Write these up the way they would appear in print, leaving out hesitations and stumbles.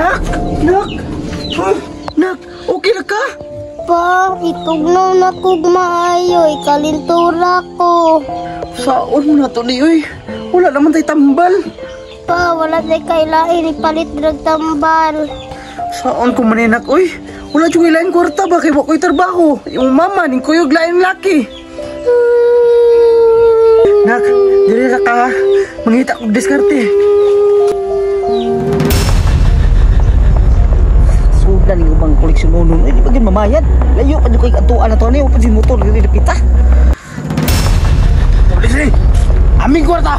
Nak! Nak! Nak! Okay na ka? Pa, itugnaw na kog maayo, ikalintura ko. Saon mo na to ni oy? Wala naman tayo tambal. Pa, wala tayo kailain, ipalit drag tambal. Saon ko maninak oy? Wala yung ilain kwarta ba kay wako'y trabaho? Yung mama, ning kuyog lain laki. Nak, dili ra ka. Mangita kong diskarte. Sudan yung ubang koleksyon nun. Di ba mamayad? Layo pa yung kay katuan na to. Ano pa yung motor dili kita? Polis rin! Aming kwarta!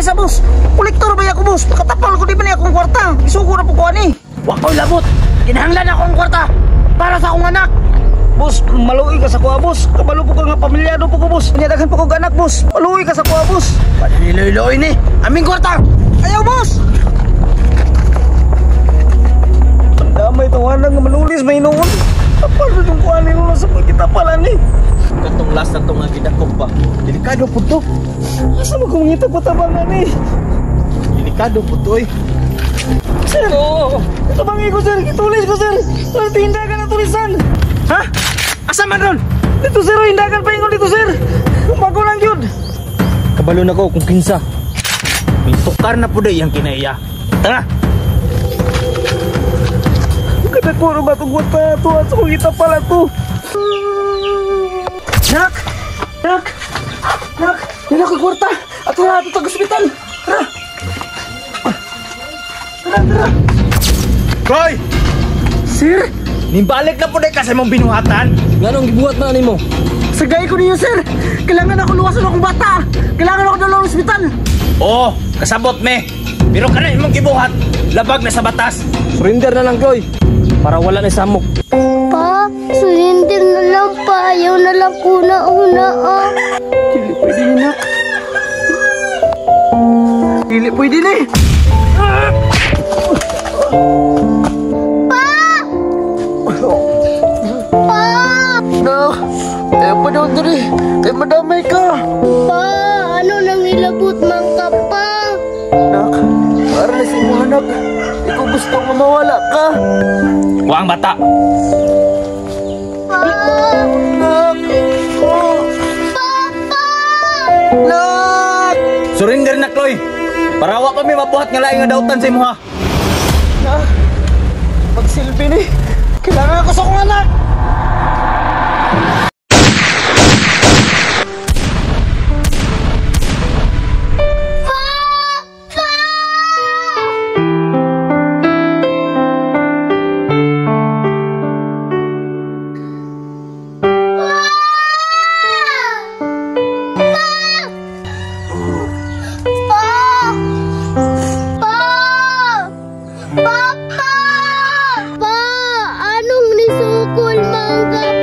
Sa boss! Kolektor ba ako boss? Pakatapal ko di ba niya akong kwarta? Isuko na po ko ani. Wako'y labot! Kinahanglan ako ang kwarta! Para sa akong anak! Boss, maluwi ka sa kuha, boss. Kabalo po ka nga pamilyado po ko, boss. Panyadagan po ko anak, boss. Maluwi ka sa kuha, boss. Paniloy-loy ni. Aming kwarta! Ayaw, boss! Ang damay tawanan nga manulis, may noon. Tapal na yung kuha nilo na sa pagkitapalan ni. Katong last na itong nga ginakop pa. Delikado po to. Asa mo kumangita po tabangan ni? Delikado po to, eh. Sir, ito bangi ko, sir. Kitulis ko, sir. Sir, tindagan ang tulisan. Ha? Asa man ron? Dito, sir. Hindagan pa yung dito, sir. Bago lang yun. Kabalo na ko kung kinsa. May tukar na po day yung kinaiya. Tara! Kadakuro ba itong kwarta ito? At sa kong pala ito. Nak! Nak! Nak! Yan ako yung kwarta. At wala ito tag-hospital. Tara! Tara! Koy! Sir? Nimbalik na po na kasi mong binuhatan. Ganong gibuhat na mo? Sagay ko ninyo, sir. Kailangan ako luwasan akong bata. Kailangan ako dalawang ospital. Oo, kasabot me. Pero ka na mong gibuhat. Labag na sa batas. Surrender na lang, Koy. Para wala na samok. Pa, surrender na lang pa. Ayaw na lang una-una, ah. Dili pwede ni, nak. Dili pwede ni. Ayaw pa daw diri. Ay madamay ka. Pa, ano nang nilabot man ka pa? Nak, para na si mo anak. Ikaw gusto nga mawala ka. Kuwang bata. Pa! Nak! Papa! Nak! Surrender na, Chloe. Para wa pa may mabuhat nga laing nga dautan sa imo ha. Nak, magsilbi ni. Kailangan ako sa akong anak. Papa! Pa! Anong nisukol man ka